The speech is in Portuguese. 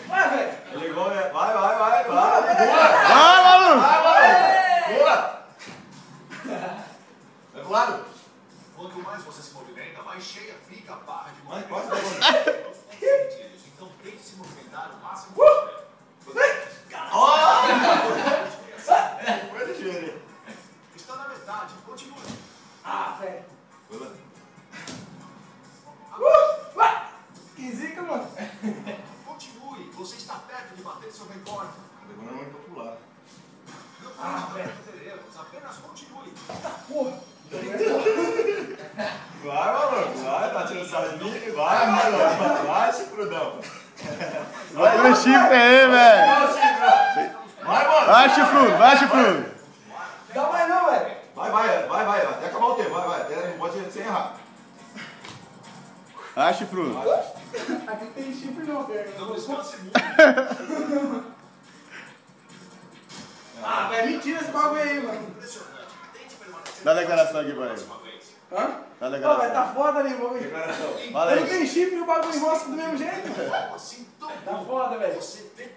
Vai, velho. Ele ligou, né? Vai. Vai, maluco. Boa! Vai pro lado. Quanto mais você se movimenta, mais cheia fica a barra de Mas movimento. quase Então tente se movimentar o máximo foi ligeiro. Está na metade, continue. Ah, velho. Que zica, mano. Continue, você está perto de bater seu recorde. Levando muito popular. Não velho. Apenas continue. Porra. Vai, maluco. Vai, tá tirando sarro de mim. Vai, maluco. Vai, chifrudão. Vai no chifre aí, velho. Vai, mano. Vai, chifrudo. Dá mais não, velho. Vai. Até acabar o tempo. Vai. Até não pode sem errar. Vai, chifrudo. Aqui tem chifre não, velho. Não descanse muito. Ah, velho, mentira esse bagulho aí, mano. Impressionante. Tente permanecer Dá a declaração aqui pra ele. uma vez. Hã? Dá a Ó, velho, declaração. tá foda ali, vou ver. Declaração. Fala Eu não aí. tenho chifre e o bagulho enrosca do mesmo jeito. Assim, tão Tá foda, velho. você detonou.